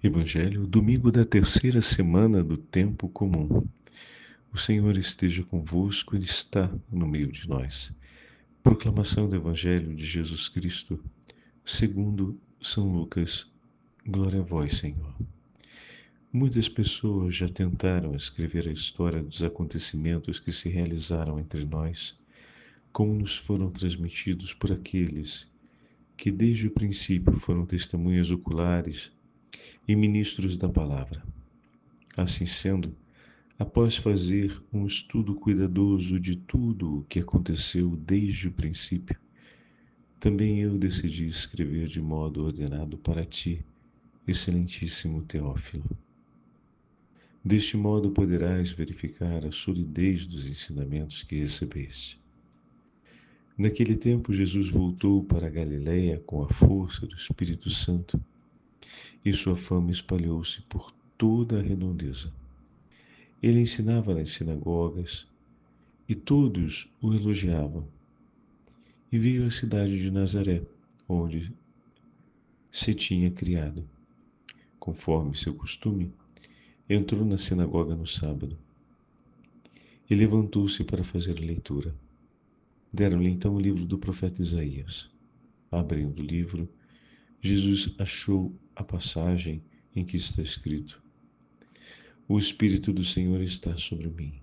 Evangelho, domingo da terceira semana do tempo comum. O Senhor esteja convosco, Ele está no meio de nós. Proclamação do Evangelho de Jesus Cristo, segundo São Lucas. Glória a vós, Senhor. Muitas pessoas já tentaram escrever a história dos acontecimentos que se realizaram entre nós, como nos foram transmitidos por aqueles que desde o princípio foram testemunhas oculares e ministros da palavra. Assim sendo, após fazer um estudo cuidadoso de tudo o que aconteceu desde o princípio, também eu decidi escrever de modo ordenado para ti, excelentíssimo Teófilo. Deste modo poderás verificar a solidez dos ensinamentos que recebeste. Naquele tempo, Jesus voltou para a Galiléia com a força do Espírito Santo, e sua fama espalhou-se por toda a redondeza. Ele ensinava nas sinagogas, e todos o elogiavam. E veio à cidade de Nazaré, onde se tinha criado. Conforme seu costume, entrou na sinagoga no sábado e levantou-se para fazer a leitura. Deram-lhe então o livro do profeta Isaías. Abrindo o livro, Jesus achou a passagem em que está escrito: O Espírito do Senhor está sobre mim,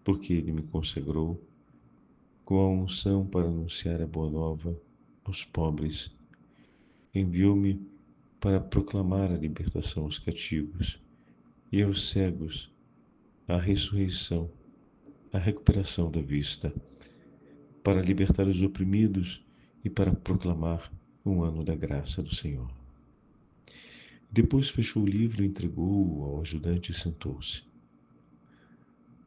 porque Ele me consagrou com a unção para anunciar a boa nova aos pobres. Enviou-me para proclamar a libertação aos cativos e aos cegos a ressurreição, a recuperação da vista, para libertar os oprimidos e para proclamar um ano da graça do Senhor. Depois fechou o livro, entregou-o ao ajudante e sentou-se.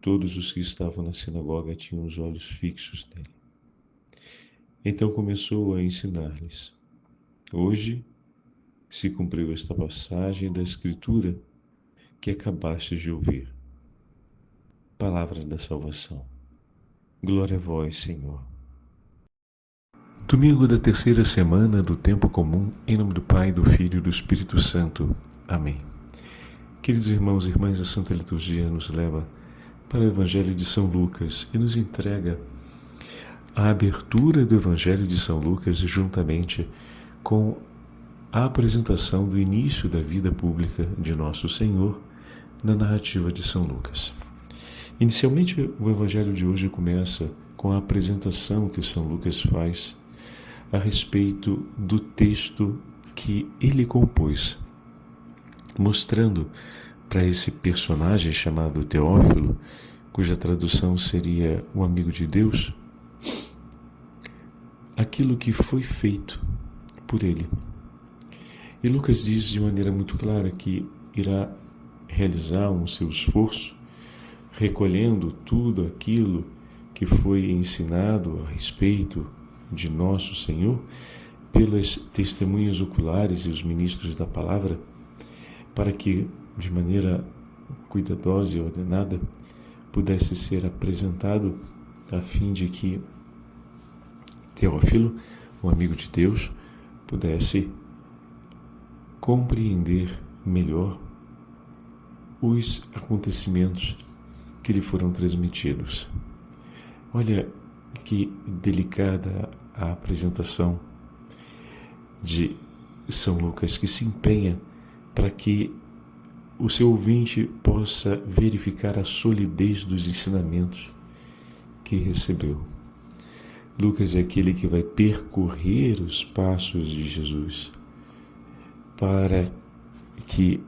Todos os que estavam na sinagoga tinham os olhos fixos nele. Então começou a ensinar-lhes: Hoje se cumpriu esta passagem da Escritura que acabastes de ouvir. Palavra da salvação. Glória a vós, Senhor. Domingo da terceira semana do tempo comum, em nome do Pai, do Filho e do Espírito Santo. Amém. Queridos irmãos e irmãs, a Santa Liturgia nos leva para o Evangelho de São Lucas e nos entrega a abertura do Evangelho de São Lucas juntamente com a apresentação do início da vida pública de Nosso Senhor na narrativa de São Lucas. Inicialmente, o Evangelho de hoje começa com a apresentação que São Lucas faz a respeito do texto que ele compôs, mostrando para esse personagem chamado Teófilo, cuja tradução seria o amigo de Deus, aquilo que foi feito por ele. E Lucas diz de maneira muito clara que irá realizar um seu esforço, recolhendo tudo aquilo que foi ensinado a respeito de Nosso Senhor pelas testemunhas oculares e os ministros da palavra, para que, de maneira cuidadosa e ordenada, pudesse ser apresentado a fim de que Teófilo, o amigo de Deus, pudesse compreender melhor os acontecimentos que lhe foram transmitidos. Olha que delicada a apresentação de São Lucas, que se empenha para que o seu ouvinte possa verificar a solidez dos ensinamentos que recebeu. Lucas é aquele que vai percorrer os passos de Jesus para que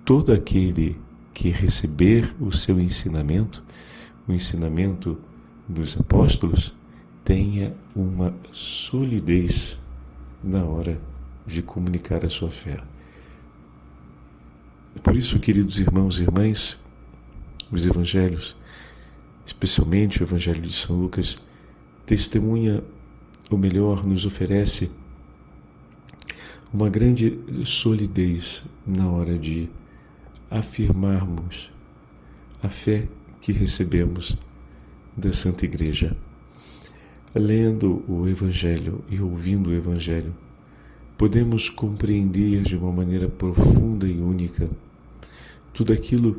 todo aquele que receber o seu ensinamento, o ensinamento dos apóstolos, tenha uma solidez na hora de comunicar a sua fé. Por isso, queridos irmãos e irmãs, os evangelhos, especialmente o Evangelho de São Lucas, testemunha, ou melhor, nos oferece uma grande solidez na hora de afirmarmos a fé que recebemos da Santa Igreja. Lendo o Evangelho e ouvindo o Evangelho, podemos compreender de uma maneira profunda e única tudo aquilo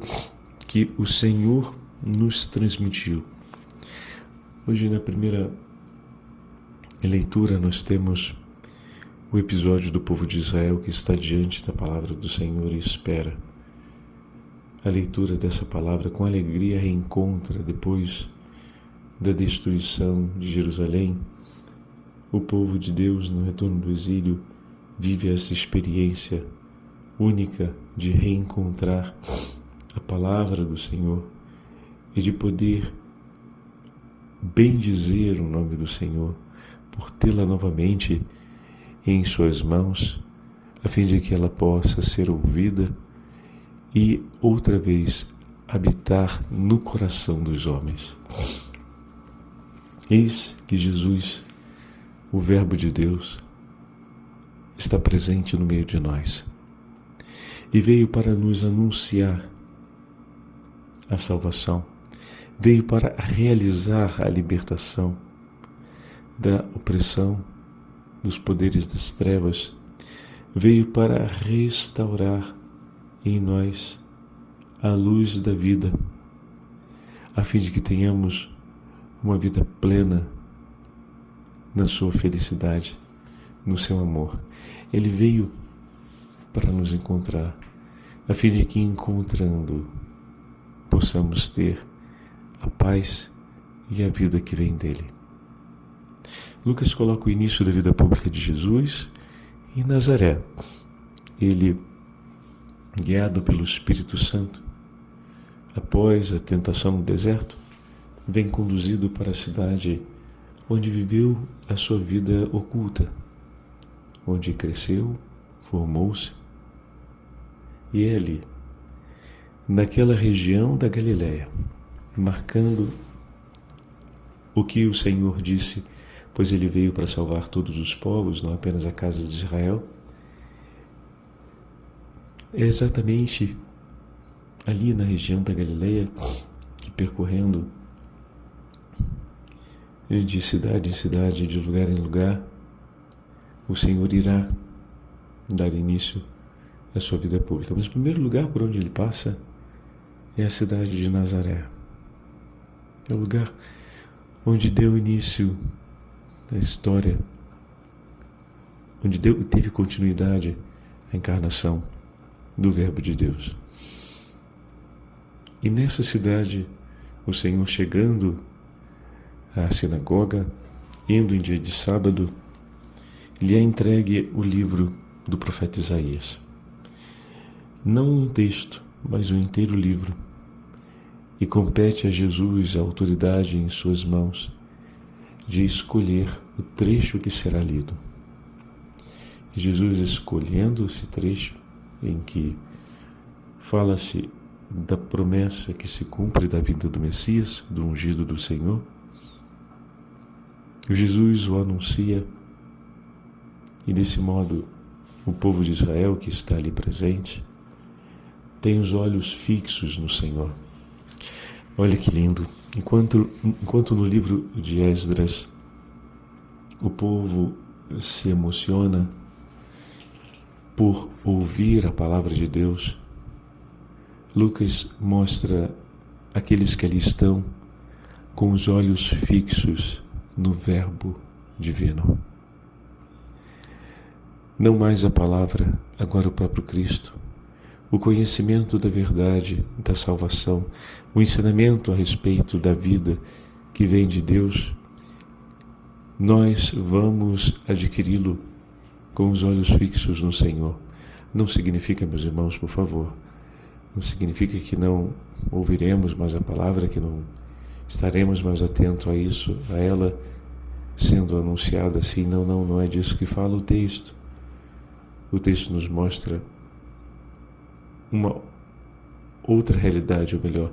que o Senhor nos transmitiu. Hoje, na primeira leitura, nós temos o episódio do povo de Israel que está diante da palavra do Senhor e espera. A leitura dessa palavra com alegria reencontra, depois da destruição de Jerusalém, o povo de Deus no retorno do exílio vive essa experiência única de reencontrar a palavra do Senhor e de poder bendizer o nome do Senhor por tê-la novamente em suas mãos, a fim de que ela possa ser ouvida e outra vez habitar no coração dos homens. Eis que Jesus, o Verbo de Deus, está presente no meio de nós e veio para nos anunciar a salvação, veio para realizar a libertação da opressão dos poderes das trevas, veio para restaurar em nós a luz da vida, a fim de que tenhamos uma vida plena na sua felicidade, no seu amor. Ele veio para nos encontrar, a fim de que, encontrando, possamos ter a paz e a vida que vem dele. Lucas coloca o início da vida pública de Jesus em Nazaré. Ele, guiado pelo Espírito Santo, após a tentação no deserto, vem conduzido para a cidade onde viveu a sua vida oculta, onde cresceu, formou-se, e é ali, naquela região da Galileia, marcando o que o Senhor disse, pois ele veio para salvar todos os povos, não apenas a casa de Israel. É exatamente ali na região da Galileia que, percorrendo de cidade em cidade, de lugar em lugar, o Senhor irá dar início à sua vida pública. Mas o primeiro lugar por onde ele passa é a cidade de Nazaré. É o lugar onde deu início a história, onde teve continuidade a encarnação do Verbo de Deus. E nessa cidade, o Senhor, chegando à sinagoga, indo em dia de sábado, lhe é entregue o livro do profeta Isaías. Não um texto, mas um inteiro livro. E compete a Jesus a autoridade em suas mãos de escolher o trecho que será lido. E Jesus, escolhendo esse trecho em que fala-se da promessa que se cumpre da vinda do Messias, do ungido do Senhor, Jesus o anuncia, e desse modo o povo de Israel que está ali presente tem os olhos fixos no Senhor. Olha que lindo! Enquanto no livro de Esdras o povo se emociona por ouvir a palavra de Deus, Lucas mostra aqueles que ali estão com os olhos fixos no Verbo divino. Não mais a palavra, agora o próprio Cristo, o conhecimento da verdade, da salvação, o ensinamento a respeito da vida que vem de Deus, nós vamos adquiri-lo com os olhos fixos no Senhor. Não significa, meus irmãos, por favor, não significa que não ouviremos mais a palavra, que não estaremos mais atentos a isso, a ela sendo anunciada assim. Não é disso que fala o texto. O texto nos mostra uma outra realidade, ou melhor,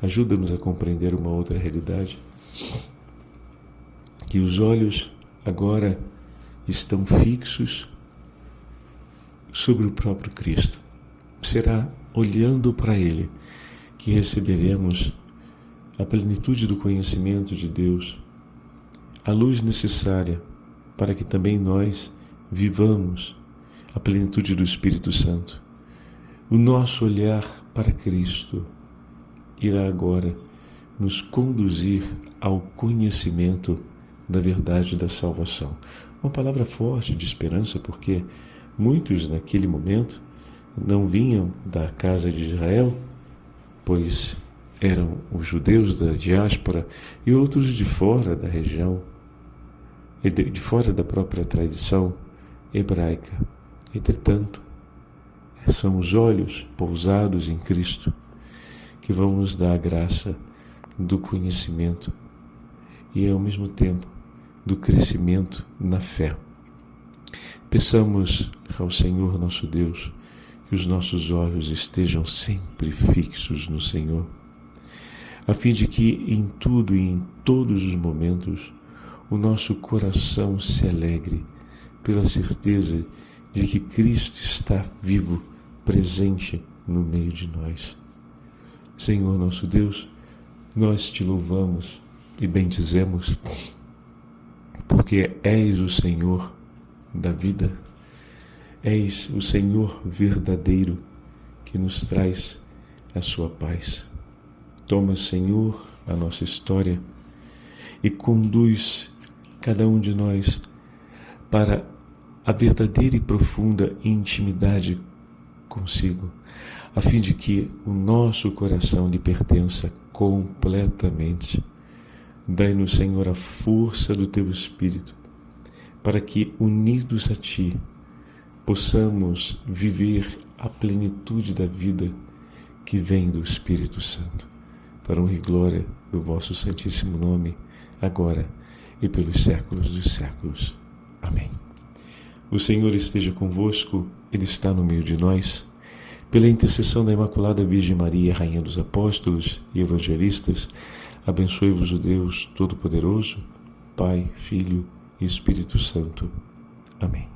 ajuda-nos a compreender uma outra realidade, que os olhos agora estão fixos sobre o próprio Cristo. Será olhando para Ele que receberemos a plenitude do conhecimento de Deus, a luz necessária para que também nós vivamos a plenitude do Espírito Santo. O nosso olhar para Cristo irá agora nos conduzir ao conhecimento da verdade da salvação. Uma palavra forte de esperança, porque muitos naquele momento não vinham da casa de Israel, pois eram os judeus da diáspora e outros de fora da região, de fora da própria tradição hebraica. Entretanto, são os olhos pousados em Cristo que vão nos dar a graça do conhecimento e, ao mesmo tempo, do crescimento na fé. Peçamos ao Senhor nosso Deus que os nossos olhos estejam sempre fixos no Senhor, a fim de que em tudo e em todos os momentos o nosso coração se alegre pela certeza de que Cristo está vivo, presente no meio de nós. Senhor nosso Deus, nós te louvamos e bendizemos, porque és o Senhor da vida, és o Senhor verdadeiro que nos traz a sua paz. Toma, Senhor, a nossa história e conduz cada um de nós para a verdadeira e profunda intimidade consigo, a fim de que o nosso coração lhe pertença completamente. Dai-nos, Senhor, a força do Teu Espírito, para que, unidos a Ti, possamos viver a plenitude da vida que vem do Espírito Santo, para honra e glória do vosso Santíssimo Nome, agora e pelos séculos dos séculos. Amém. O Senhor esteja convosco, Ele está no meio de nós. Pela intercessão da Imaculada Virgem Maria, Rainha dos Apóstolos e Evangelistas, abençoe-vos o Deus Todo-Poderoso, Pai, Filho e Espírito Santo. Amém.